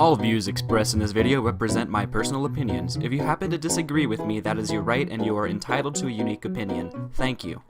All views expressed in this video represent my personal opinions. If you happen to disagree with me, that is your right and you are entitled to a unique opinion. Thank you.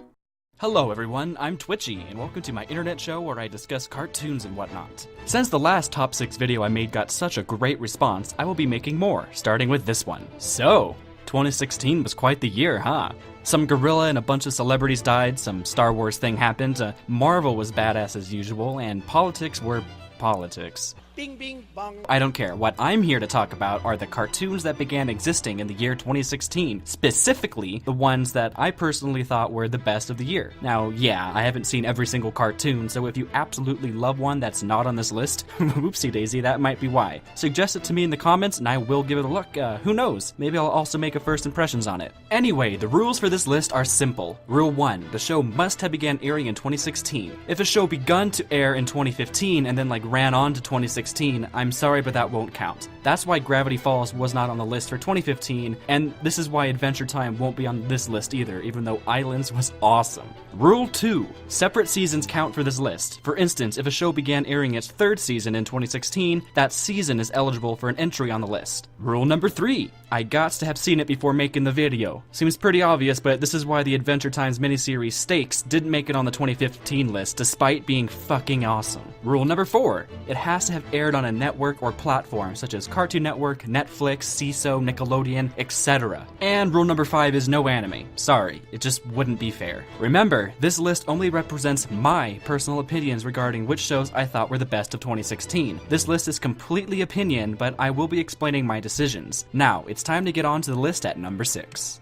Hello everyone, I'm Twitchy, and welcome to my internet show where I discuss cartoons and whatnot. Since the last top 6 video I made got such a great response, I will be making more, starting with this one. So, 2016 was quite the year, huh? Some gorilla and a bunch of celebrities died, some Star Wars thing happened, Marvel was badass as usual, and politics were politics. Bing, bing, bong. I don't care. What I'm here to talk about are the cartoons that began existing in the year 2016, specifically the ones that I personally thought were the best of the year. Now, yeah, I haven't seen every single cartoon, so if you absolutely love one that's not on this list, whoopsie daisy, that might be why. Suggest it to me in the comments and I will give it a look. Who knows? Maybe I'll also make a first impressions on it. Anyway, the rules for this list are simple. Rule 1, the show must have began airing in 2016. If a show begun to air in 2015 and then ran on to 2016, I'm sorry, but that won't count. That's why Gravity Falls was not on the list for 2015, and this is why Adventure Time won't be on this list either, even though Islands was awesome. Rule 2. Separate seasons count for this list. For instance, if a show began airing its 3rd season in 2016, that season is eligible for an entry on the list. Rule number 3. I gots to have seen it before making the video. Seems pretty obvious, but this is why the Adventure Times miniseries Stakes didn't make it on the 2015 list, despite being fucking awesome. Rule number 4. It has to have aired on a network or platform, such as Cartoon Network, Netflix, CISO, Nickelodeon, etc. And rule number 5 is no anime. Sorry, it just wouldn't be fair. Remember, this list only represents my personal opinions regarding which shows I thought were the best of 2016. This list is completely opinion, but I will be explaining my decisions. Now, it's time to get on to the list at number 6.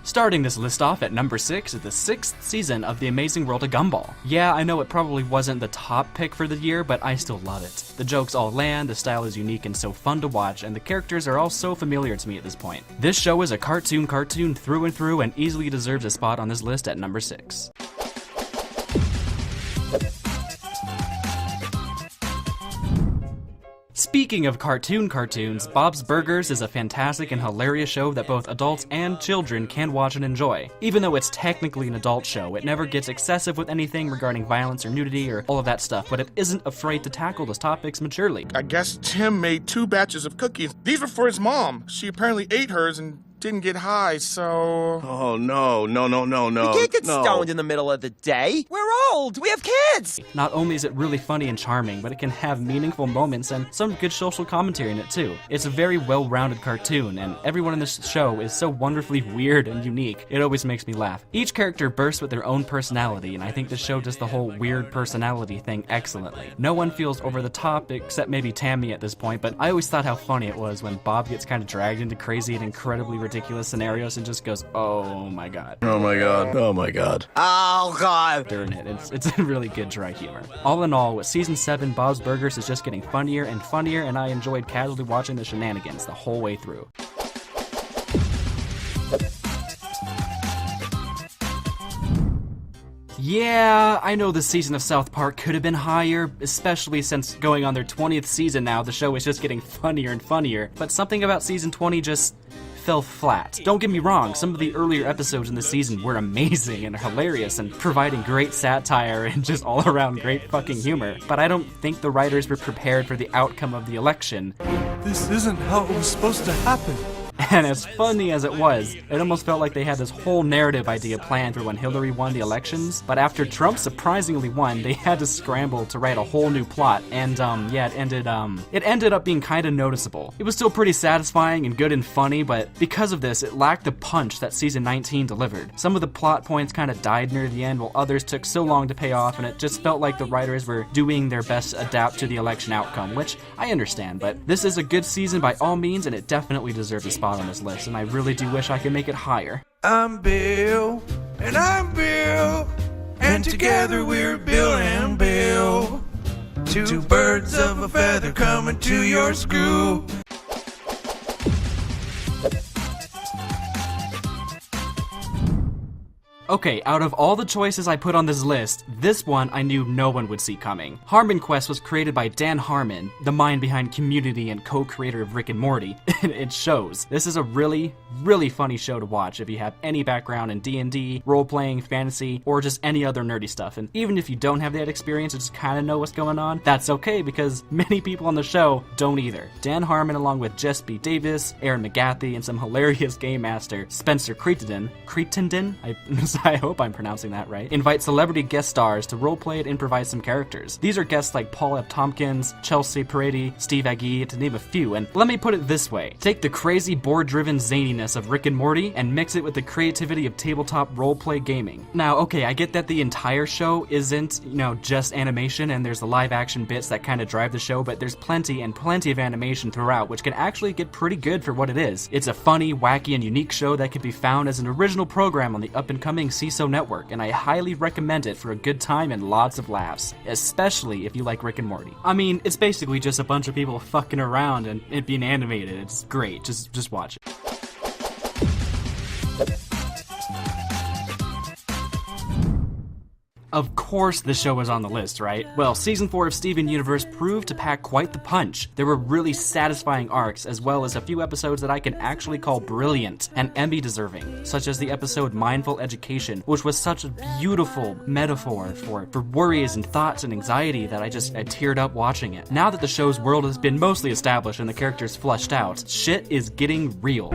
Starting this list off at number 6 is the 6th season of The Amazing World of Gumball. Yeah, I know it probably wasn't the top pick for the year, but I still love it. The jokes all land, the style is unique and so fun to watch, and the characters are all so familiar to me at this point. This show is a cartoon through and through and easily deserves a spot on this list at number 6. Speaking of cartoons, Bob's Burgers is a fantastic and hilarious show that both adults and children can watch and enjoy. Even though it's technically an adult show, it never gets excessive with anything regarding violence or nudity or all of that stuff, but it isn't afraid to tackle those topics maturely. I guess Tim made 2 batches of cookies. These were for his mom. She apparently ate hers and didn't get high, so... Oh, no. We can't get stoned in the middle of the day. We're old. We have kids. Not only is it really funny and charming, but it can have meaningful moments and some good social commentary in it too. It's a very well-rounded cartoon, and everyone in this show is so wonderfully weird and unique. It always makes me laugh. Each character bursts with their own personality, and I think the show does the whole weird personality thing excellently. No one feels over the top, except maybe Tammy at this point, but I always thought how funny it was when Bob gets kind of dragged into crazy and incredibly ridiculous scenarios and just goes, oh my god. Oh my god. Oh my god. Oh god. During it. It's a really good dry humor. All in all, with season 7, Bob's Burgers is just getting funnier and funnier, and I enjoyed casually watching the shenanigans the whole way through. Yeah, I know the season of South Park could have been higher, especially since going on their 20th season now, the show is just getting funnier and funnier, but something about season 20 just fell flat. Don't get me wrong, some of the earlier episodes in the season were amazing and hilarious and providing great satire and just all around great fucking humor, but I don't think the writers were prepared for the outcome of the election. This isn't how it was supposed to happen. And as funny as it was, it almost felt like they had this whole narrative idea planned for when Hillary won the elections, but after Trump surprisingly won, they had to scramble to write a whole new plot, and yeah, it ended up being kinda noticeable. It was still pretty satisfying and good and funny, but because of this, it lacked the punch that season 19 delivered. Some of the plot points kinda died near the end, while others took so long to pay off, and it just felt like the writers were doing their best to adapt to the election outcome, which I understand, but this is a good season by all means, and it definitely deserves a spot on this list, and I really do wish I could make it higher. I'm Bill, and I'm Bill, and together we're Bill and Bill. 2 birds of a feather coming to your school. Okay, out of all the choices I put on this list, this one I knew no one would see coming. Harmon Quest was created by Dan Harmon, the mind behind Community and co-creator of Rick and Morty. It shows. This is a really, really funny show to watch if you have any background in D&D, role-playing, fantasy, or just any other nerdy stuff. And even if you don't have that experience or just kind of know what's going on, that's okay because many people on the show don't either. Dan Harmon, along with Jess B. Davis, Aaron McGathy, and some hilarious game master, Spencer Crittenden, I hope I'm pronouncing that right, invite celebrity guest stars to roleplay and improvise some characters. These are guests like Paul F. Tompkins, Chelsea Peretti, Steve Agee, to name a few, and let me put it this way. Take the crazy board-driven zaniness of Rick and Morty and mix it with the creativity of tabletop roleplay gaming. Now, okay, I get that the entire show isn't, just animation and there's the live-action bits that kind of drive the show, but there's plenty of animation throughout, which can actually get pretty good for what it is. It's a funny, wacky, and unique show that can be found as an original program on the up-and-coming CISO network, and I highly recommend it for a good time and lots of laughs, especially if you like Rick and Morty. I mean, it's basically just a bunch of people fucking around and it being animated. It's great. Just watch it. Of course the show was on the list, right? Well, Season 4 of Steven Universe proved to pack quite the punch. There were really satisfying arcs, as well as a few episodes that I can actually call brilliant and Emmy-deserving, such as the episode Mindful Education, which was such a beautiful metaphor for worries and thoughts and anxiety that I teared up watching it. Now that the show's world has been mostly established and the characters fleshed out, shit is getting real.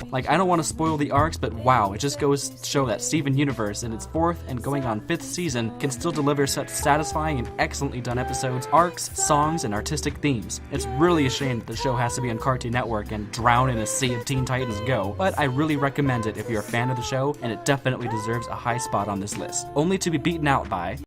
Like, I don't want to spoil the arcs, but wow, it just goes to show that Steven Universe in its 4th and going on 5th season can still deliver such satisfying and excellently done episodes, arcs, songs, and artistic themes. It's really a shame that the show has to be on Cartoon Network and drown in a sea of Teen Titans Go, but I really recommend it if you're a fan of the show, and it definitely deserves a high spot on this list. Only to be beaten out by...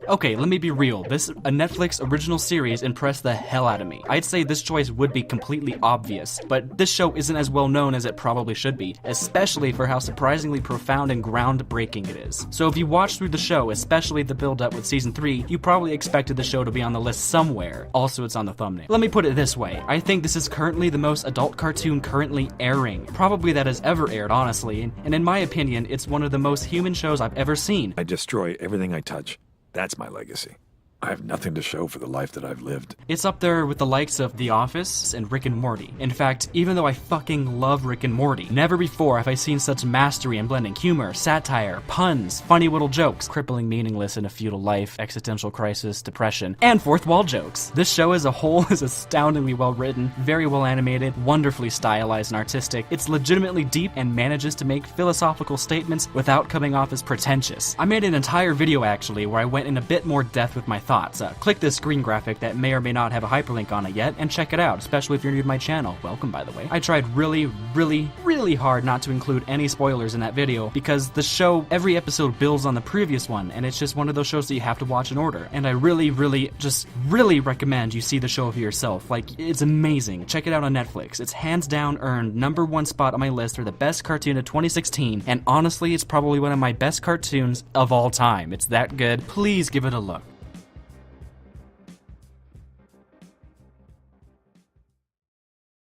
Okay, let me be real. A Netflix original series impressed the hell out of me. I'd say this choice would be completely obvious, but this show isn't as well known as it probably should be, especially for how surprisingly profound and groundbreaking it is. So if you watch through the show, especially the build-up with Season 3, you probably expected the show to be on the list somewhere. Also, it's on the thumbnail. Let me put it this way. I think this is currently the most adult cartoon currently airing. Probably that has ever aired, honestly, and in my opinion, it's one of the most human shows I've ever seen. I destroy everything I touch. That's my legacy. I have nothing to show for the life that I've lived. It's up there with the likes of The Office and Rick and Morty. In fact, even though I fucking love Rick and Morty, never before have I seen such mastery in blending humor, satire, puns, funny little jokes, crippling meaningless in a futile life, existential crisis, depression, and fourth wall jokes. This show as a whole is astoundingly well written, very well animated, wonderfully stylized and artistic. It's legitimately deep and manages to make philosophical statements without coming off as pretentious. I made an entire video actually where I went in a bit more depth with my thoughts. Click this screen graphic that may or may not have a hyperlink on it yet and check it out, especially if you're new to my channel. Welcome, by the way. I tried really, really, really hard not to include any spoilers in that video because the show, every episode builds on the previous one, and it's just one of those shows that you have to watch in order. And I really, really, just really recommend you see the show for yourself. Like, it's amazing. Check it out on Netflix. It's hands down earned #1 spot on my list for the best cartoon of 2016, and honestly, it's probably one of my best cartoons of all time. It's that good. Please give it a look.